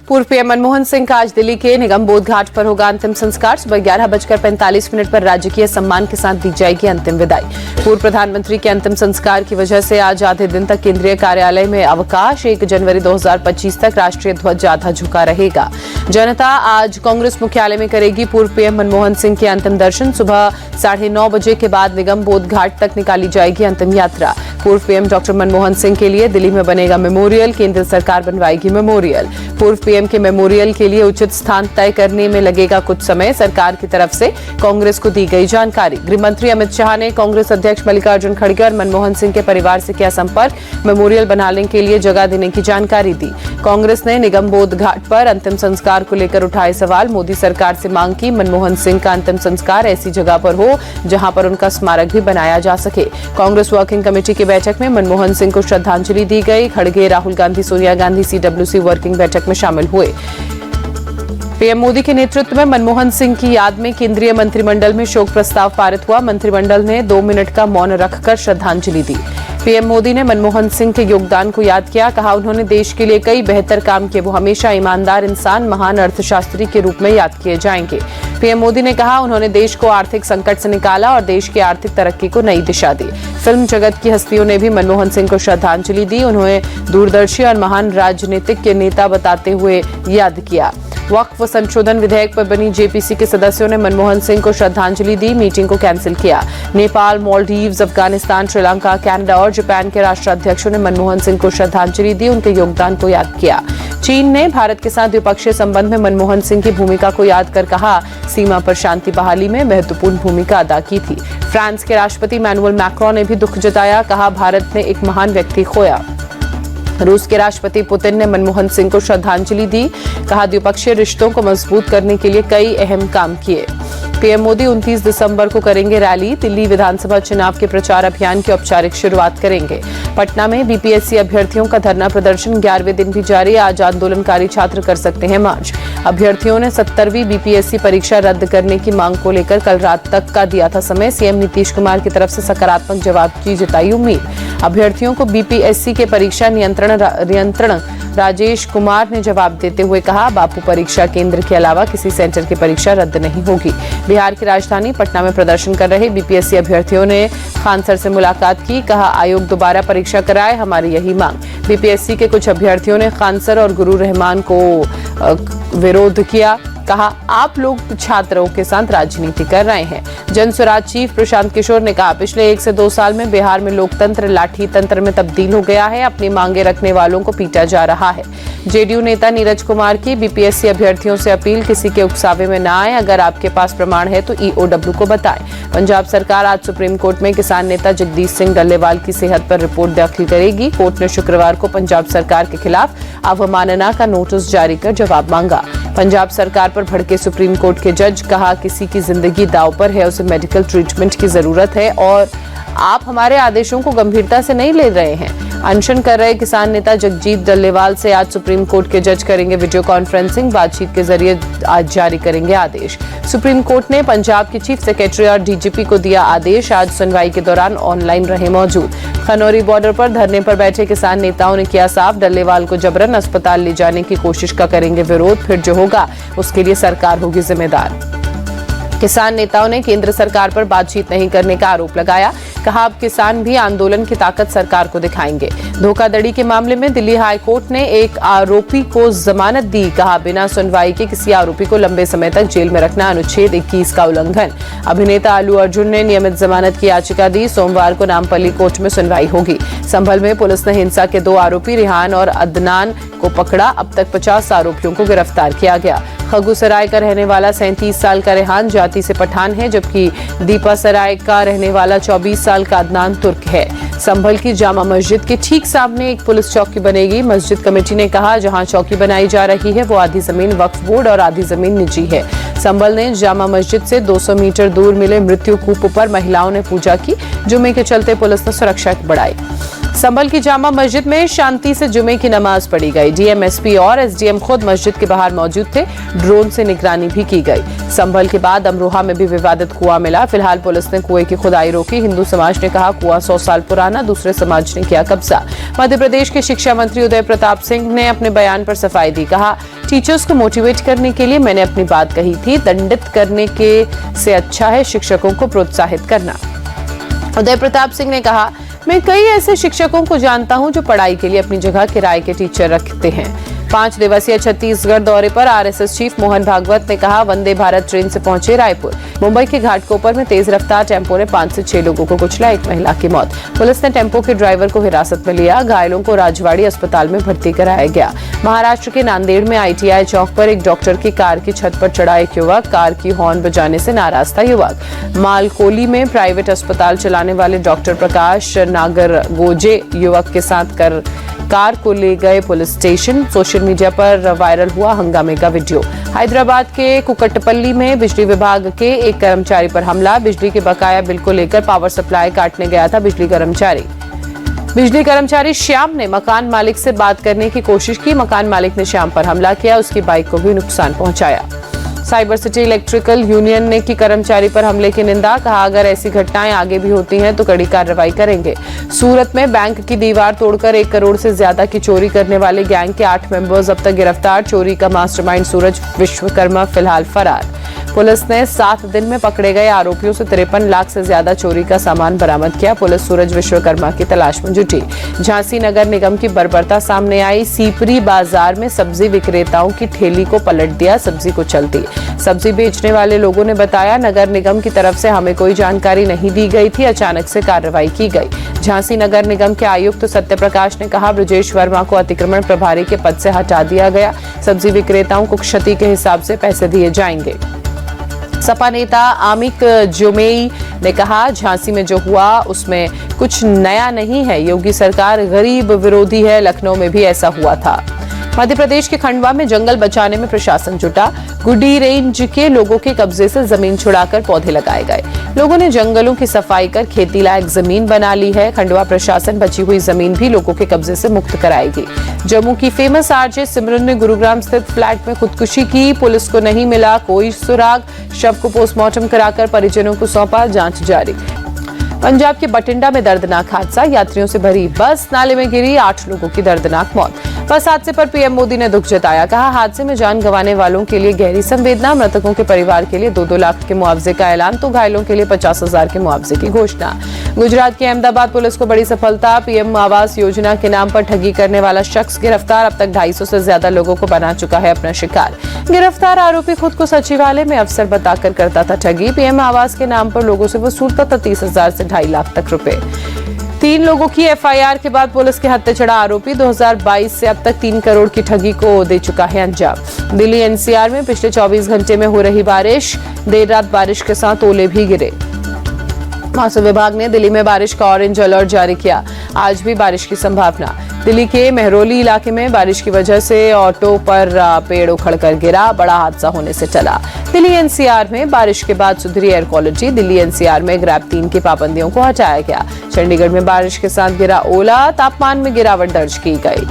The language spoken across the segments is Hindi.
पूर्व पीएम मनमोहन सिंह का आज दिल्ली के निगम बोध घाट पर होगा अंतिम संस्कार। सुबह 11:45 पर राजकीय सम्मान के साथ दी जाएगी अंतिम विदाई। पूर्व प्रधानमंत्री के अंतिम संस्कार की वजह से आज आधे दिन तक केंद्रीय कार्यालय में अवकाश। 1 जनवरी 2025 तक राष्ट्रीय ध्वज आधा झुका रहेगा। जनता आज कांग्रेस मुख्यालय में करेगी पूर्व पीएम मनमोहन सिंह के अंतिम दर्शन। सुबह 9:30 बजे के बाद निगम बोध घाट तक निकाली जाएगी अंतिम यात्रा। पूर्व पीएम डॉक्टर मनमोहन सिंह के लिए दिल्ली में बनेगा मेमोरियल। केंद्र सरकार बनवाएगी मेमोरियल। पूर्व पीएम के मेमोरियल के लिए उचित स्थान तय करने में लगेगा कुछ समय। सरकार की तरफ से कांग्रेस को दी गई जानकारी। गृह मंत्री अमित शाह ने कांग्रेस अध्यक्ष मल्लिकार्जुन खड़गे और मनमोहन सिंह के परिवार से किया संपर्क। मेमोरियल बनाने के लिए जगह देने की जानकारी दी। कांग्रेस ने निगम बोध घाट पर अंतिम संस्कार को लेकर उठाए सवाल। मोदी सरकार से मांग की मनमोहन सिंह का अंतिम संस्कार ऐसी जगह पर हो जहां पर उनका स्मारक भी बनाया जा सके। कांग्रेस वर्किंग कमेटी की बैठक में मनमोहन सिंह को श्रद्धांजलि दी गई। खड़गे, राहुल गांधी, सोनिया गांधी सीडब्ल्यूसी वर्किंग बैठक में शामिल हुए। पीएम मोदी के नेतृत्व में मनमोहन सिंह की याद में केंद्रीय मंत्रिमंडल में शोक प्रस्ताव पारित हुआ। मंत्रिमंडल ने 2 मिनट का मौन रखकर श्रद्धांजलि दी। पीएम मोदी ने मनमोहन सिंह के योगदान को याद किया। कहा उन्होंने देश के लिए कई बेहतर काम किए। वो हमेशा ईमानदार इंसान, महान अर्थशास्त्री के रूप में याद किए जाएंगे। पीएम मोदी ने कहा उन्होंने देश को आर्थिक संकट से निकाला और देश की आर्थिक तरक्की को नई दिशा दी। फिल्म जगत की हस्तियों ने भी मनमोहन सिंह को श्रद्धांजलि दी। उन्होंने दूरदर्शी और महान राजनीतिक नेता बताते हुए याद किया। वक्फ संशोधन विधेयक पर बनी जेपीसी के सदस्यों ने मनमोहन सिंह को श्रद्धांजलि दी। मीटिंग को कैंसिल किया। नेपाल, मालदीव्स, अफगानिस्तान, श्रीलंका, कनाडा और जापान के राष्ट्राध्यक्षों ने मनमोहन सिंह को श्रद्धांजलि दी, उनके योगदान को याद किया। चीन ने भारत के साथ द्विपक्षीय संबंध में मनमोहन सिंह की भूमिका को याद कर कहा सीमा पर शांति बहाली में महत्वपूर्ण भूमिका अदा की थी। फ्रांस के राष्ट्रपति इमैनुअल मैक्रोन ने भी दुख जताया। कहा भारत ने एक महान व्यक्ति खोया। रूस के राष्ट्रपति पुतिन ने मनमोहन सिंह को श्रद्धांजलि दी। कहा द्विपक्षीय रिश्तों को मजबूत करने के लिए कई अहम काम किए। पीएम मोदी 29 दिसंबर को करेंगे रैली। दिल्ली विधानसभा चुनाव के प्रचार अभियान की औपचारिक शुरुआत करेंगे। पटना में बीपीएससी अभ्यर्थियों का धरना प्रदर्शन 11वें दिन भी जारी। आज आंदोलनकारी छात्र कर सकते हैं मार्च। अभ्यर्थियों ने 70वीं बीपीएससी परीक्षा रद्द करने की मांग को लेकर कल रात तक का दिया था समय। सीएम नीतीश कुमार की तरफ से सकारात्मक जवाब की जताई उम्मीद। अभ्यर्थियों को बीपीएससी के परीक्षा नियंत्रण राजेश कुमार ने जवाब देते हुए कहा बापू परीक्षा केंद्र के अलावा किसी सेंटर की परीक्षा रद्द नहीं होगी। बिहार की राजधानी पटना में प्रदर्शन कर रहे बीपीएससी अभ्यर्थियों ने खान सर से मुलाकात की। कहा आयोग दोबारा परीक्षा कराए, हमारी यही मांग। बीपीएससी के कुछ अभ्यर्थियों ने खान सर और गुरु रहमान को विरोध किया। कहा आप लोग छात्रों के साथ राजनीति कर रहे हैं। जन स्वराज चीफ प्रशांत किशोर ने कहा पिछले 1 से 2 साल में बिहार में लोकतंत्र लाठी तंत्र में तब्दील हो गया है। अपनी मांगे रखने वालों को पीटा जा रहा है। जेडीयू नेता नीरज कुमार की बीपीएससी अभ्यर्थियों से अपील किसी के उकसावे में न आए। अगर आपके पास प्रमाण है तो ईओडब्ल्यू को बताएं। पंजाब सरकार आज सुप्रीम कोर्ट में किसान नेता जगदीश सिंह डल्लेवाल की सेहत पर रिपोर्ट दाखिल करेगी। कोर्ट ने शुक्रवार को पंजाब सरकार के खिलाफ अवमानना का नोटिस जारी कर जवाब मांगा। पंजाब सरकार पर भड़के सुप्रीम कोर्ट के जज। कहा किसी की जिंदगी दांव पर है, उसे मेडिकल ट्रीटमेंट की जरूरत है और आप हमारे आदेशों को गंभीरता से नहीं ले रहे हैं। अनशन कर रहे किसान नेता जगजीत डल्लेवाल से आज सुप्रीम कोर्ट के जज करेंगे वीडियो कॉन्फ्रेंसिंग। बातचीत के जरिए आज जारी करेंगे आदेश। सुप्रीम कोर्ट ने पंजाब के चीफ सेक्रेटरी और डीजीपी को दिया आदेश। आज सुनवाई के दौरान ऑनलाइन रहे मौजूद। खनौरी बॉर्डर पर धरने पर बैठे किसान नेताओं ने किया साफ डल्लेवाल को जबरन अस्पताल ले जाने की कोशिश का करेंगे विरोध। फिर जो होगा उसके लिए सरकार होगी जिम्मेदार। किसान नेताओं ने केंद्र सरकार पर बातचीत नहीं करने का आरोप लगाया। कहा अब किसान भी आंदोलन की ताकत सरकार को दिखाएंगे। धोखाधड़ी के मामले में दिल्ली हाई कोर्ट ने एक आरोपी को जमानत दी। कहा बिना सुनवाई के किसी आरोपी को लंबे समय तक जेल में रखना अनुच्छेद 21 का उल्लंघन। अभिनेता अल्लू अर्जुन ने नियमित जमानत की याचिका दी। सोमवार को नामपल्ली कोर्ट में सुनवाई होगी। संभल में पुलिस ने हिंसा के 2 आरोपी रिहान और अदनान को पकड़ा। अब तक 50 आरोपियों को गिरफ्तार किया गया। खगुसराय का रहने वाला 37 साल का रेहान जाति से पठान है, जबकि दीपासराय का रहने वाला 24 साल का अदनान तुर्क है। संभल की जामा मस्जिद के ठीक सामने एक पुलिस चौकी बनेगी। मस्जिद कमेटी ने कहा जहां चौकी बनाई जा रही है वो आधी जमीन वक्फ बोर्ड और आधी जमीन निजी है। संभल ने जामा मस्जिद से 200 मीटर दूर मिले मृत्यु कूप पर महिलाओं ने पूजा की। जुम्मे के चलते पुलिस ने सुरक्षा बढ़ाई। संभल की जामा मस्जिद में शांति से जुमे की नमाज पढ़ी गई। डीएम, एसपी और एसडीएम खुद मस्जिद के बाहर मौजूद थे। ड्रोन से निगरानी भी की गई। संभल के बाद अमरोहा में भी विवादित कुआं मिला। फिलहाल पुलिस ने कुएं की खुदाई रोकी। हिंदू समाज ने कहा कुआं 100 साल पुराना, दूसरे समाज ने किया कब्जा। मध्य प्रदेश के शिक्षा मंत्री उदय प्रताप सिंह ने अपने बयान पर सफाई दी। कहा, टीचर्स को मोटिवेट करने के लिए मैंने अपनी बात कही थी। दंडित करने के से अच्छा है शिक्षकों को प्रोत्साहित करना। उदय प्रताप सिंह ने कहा, मैं कई ऐसे शिक्षकों को जानता हूं जो पढ़ाई के लिए अपनी जगह किराए के टीचर रखते हैं। 5 दिवसीय छत्तीसगढ़ दौरे पर आरएसएस चीफ मोहन भागवत ने कहा, वंदे भारत ट्रेन से पहुंचे रायपुर। मुंबई के घाटकोपर में तेज रफ्तार टेम्पो ने 5 से 6 लोगों को कुचला, 1 महिला की मौत। पुलिस ने टेम्पो के ड्राइवर को हिरासत में लिया। घायलों को राजवाड़ी अस्पताल में भर्ती कराया गया। महाराष्ट्र के नांदेड़ में आईटीआई चौक पर एक डॉक्टर की कार की छत पर चढ़ा एक युवक, कार की हॉर्न बजाने से नाराज था युवक। मालकोली में प्राइवेट अस्पताल चलाने वाले डॉक्टर प्रकाश नागरगोजे युवक के साथ कार को ले गए पुलिस स्टेशन। सोशल मीडिया पर वायरल हुआ हंगामे का वीडियो। हैदराबाद के कुकटपल्ली में बिजली विभाग के एक कर्मचारी पर हमला। बिजली के बकाया बिल को लेकर पावर सप्लाई काटने गया था बिजली कर्मचारी श्याम ने मकान मालिक से बात करने की कोशिश की। मकान मालिक ने श्याम पर हमला किया, उसकी बाइक को भी नुकसान पहुंचाया। साइबर सिटी इलेक्ट्रिकल यूनियन ने की कर्मचारी पर हमले की निंदा। कहा, अगर ऐसी घटनाएं आगे भी होती हैं तो कड़ी कार्रवाई करेंगे। सूरत में बैंक की दीवार तोड़कर 1 करोड़ से ज्यादा की चोरी करने वाले गैंग के 8 मेंबर्स अब तक गिरफ्तार। चोरी का मास्टरमाइंड सूरज विश्वकर्मा फिलहाल फरार। पुलिस ने 7 दिन में पकड़े गए आरोपियों से 53 लाख से ज्यादा चोरी का सामान बरामद किया। पुलिस सूरज विश्वकर्मा की तलाश में जुटी। झांसी नगर निगम की बर्बरता सामने आई। सीपरी बाजार में सब्जी विक्रेताओं की ठेली को पलट दिया, सब्जी को चलती। सब्जी बेचने वाले लोगों ने बताया, नगर निगम की तरफ से हमें कोई जानकारी नहीं दी गई थी, अचानक से कार्रवाई की गई। झांसी नगर निगम के आयुक्त सत्य प्रकाश ने कहा, ब्रजेश वर्मा को अतिक्रमण प्रभारी के पद से हटा दिया गया। सब्जी विक्रेताओं को क्षति के हिसाब से पैसे दिए जाएंगे। सपा नेता आमिक जोमेई ने कहा, झांसी में जो हुआ उसमें कुछ नया नहीं है। योगी सरकार गरीब विरोधी है। लखनऊ में भी ऐसा हुआ था। मध्य प्रदेश के खंडवा में जंगल बचाने में प्रशासन जुटा। गुडी रेंज के लोगों के कब्जे से जमीन छुड़ाकर पौधे लगाए गए। लोगों ने जंगलों की सफाई कर खेती लायक जमीन बना ली है। खंडवा प्रशासन बची हुई जमीन भी लोगों के कब्जे से मुक्त कराएगी। जम्मू की फेमस आरजे सिमरन ने गुरुग्राम स्थित फ्लैट में खुदकुशी की। पुलिस को नहीं मिला कोई सुराग। शव को पोस्टमार्टम कराकर परिजनों को सौंपा, जांच जारी। पंजाब के बठिंडा में दर्दनाक हादसा। यात्रियों से भरी बस नाले में गिरी, 8 लोगों की दर्दनाक मौत। बस हादसे पर पीएम मोदी ने दुख जताया। कहा, हादसे में जान गंवाने वालों के लिए गहरी संवेदना। मृतकों के परिवार के लिए 2-2 लाख के मुआवजे का ऐलान तो घायलों के लिए 50,000 के मुआवजे की घोषणा। गुजरात की अहमदाबाद पुलिस को बड़ी सफलता। पीएम आवास योजना के नाम पर ठगी करने वाला शख्स गिरफ्तार। अब तक 250 से ज्यादा लोगों को बना चुका है अपना शिकार। गिरफ्तार आरोपी खुद को सचिवालय में अफसर बताकर करता था ठगी। पीएम आवास के नाम पर लोगों से वसूलता था 30,000 से 2.5 लाख तक रुपए। 3 लोगों की एफआईआर के बाद पुलिस के हत्थे चढ़ा आरोपी। 2022 से अब तक 3 करोड़ की ठगी को दे चुका है अंजाम। दिल्ली एनसीआर में पिछले 24 घंटे में हो रही बारिश। देर रात बारिश के साथ ओले भी गिरे। मौसम विभाग ने दिल्ली में बारिश का ऑरेंज अलर्ट जारी किया। आज भी बारिश की संभावना। दिल्ली के मेहरौली इलाके में बारिश की वजह से ऑटो पर पेड़ उखड़कर गिरा, बड़ा हादसा होने से टला। दिल्ली एनसीआर में बारिश के बाद सुधरी एयर क्वालिटी। दिल्ली एनसीआर में ग्रैब 3 की पाबंदियों को हटाया गया। चंडीगढ़ में बारिश के साथ गिरा ओला, तापमान में गिरावट दर्ज की गई।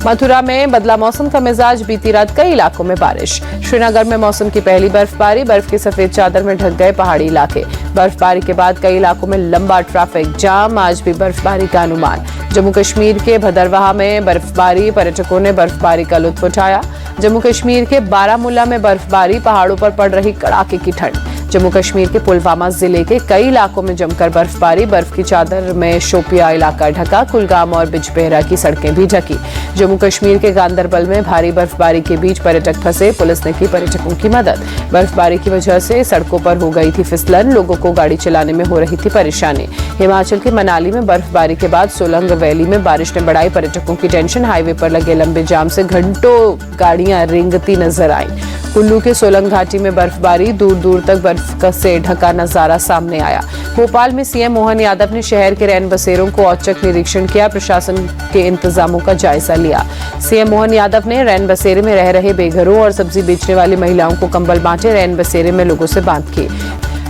मथुरा में बदला मौसम का मिजाज। बीती रात कई इलाकों में बारिश। श्रीनगर में मौसम की पहली बर्फबारी। बर्फ की सफेद चादर में ढक गए पहाड़ी इलाके। बर्फबारी के बाद कई इलाकों में लंबा ट्रैफिक जाम। आज भी बर्फबारी का अनुमान। जम्मू कश्मीर के भदरवाह में बर्फबारी। पर्यटकों ने बर्फबारी का लुत्फ उठाया। जम्मू कश्मीर के बारामूला में बर्फबारी। पहाड़ों पर पड़ रही कड़ाके की ठंड। जम्मू कश्मीर के पुलवामा जिले के कई इलाकों में जमकर बर्फबारी। बर्फ की चादर में शोपिया इलाका ढका। कुलगाम और बिजबेहरा की सड़कें भी ढकी। जम्मू कश्मीर के गांदरबल में भारी बर्फबारी के बीच पर्यटक फंसे। पुलिस ने की पर्यटकों की मदद। बर्फबारी की वजह से सड़कों पर हो गई थी फिसलन। लोगों को गाड़ी चलाने में हो रही थी परेशानी। हिमाचल के मनाली में बर्फबारी के बाद सोलंग वैली में बारिश ने बढ़ाई पर्यटकों की टेंशन। हाईवे पर लगे लंबे जाम से घंटों गाड़ियां रेंगती नजर आईं। कुल्लू के सोलंग घाटी में बर्फबारी। दूर दूर तक बर्फ से ढका नजारा सामने आया। भोपाल में सीएम मोहन यादव ने शहर के रैन बसेरों को औचक निरीक्षण किया। प्रशासन के इंतजामों का जायजा लिया। सीएम मोहन यादव ने रैन बसेरे में रह रहे बेघरों और सब्जी बेचने वाली महिलाओं को कंबल बांटे। रैन बसेरे में लोगों से बात की।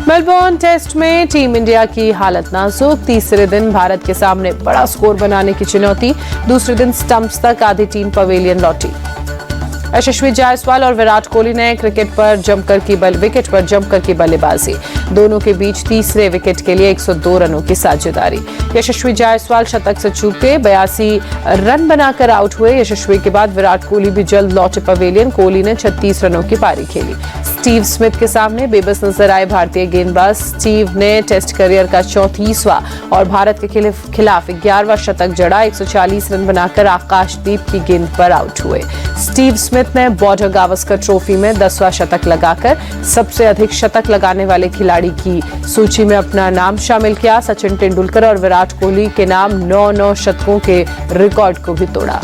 मेलबोर्न टेस्ट में टीम इंडिया की हालत नाजुक। तीसरे दिन भारत के सामने बड़ा स्कोर बनाने की चुनौती। दूसरे दिन स्टंप्स तक आधी टीम पवेलियन लौटी। यशस्वी जायसवाल और विराट कोहली ने विकेट पर जमकर की बल्लेबाजी। दोनों के बीच तीसरे विकेट के लिए 102 रनों की साझेदारी। यशस्वी जायसवाल शतक से चूके 82 रन बनाकर आउट हुए। यशस्वी के बाद विराट कोहली भी जल्द लौटे पवेलियन। कोहली ने 36 रनों की पारी खेली। स्टीव स्मिथ के सामने बेबस नजर आए भारतीय गेंदबाज। स्टीव ने टेस्ट करियर का 34वां और भारत के खिलाफ 11वां शतक जड़ा। 140 रन बनाकर आकाशदीप की गेंद पर आउट हुए। स्टीव स्मिथ ने बॉर्डर गावस्कर ट्रॉफी में 10वां शतक लगाकर सबसे अधिक शतक लगाने वाले खिलाड़ी की सूची में अपना नाम शामिल किया। सचिन तेंदुलकर और विराट कोहली के नाम 9 शतकों के रिकॉर्ड को भी तोड़ा।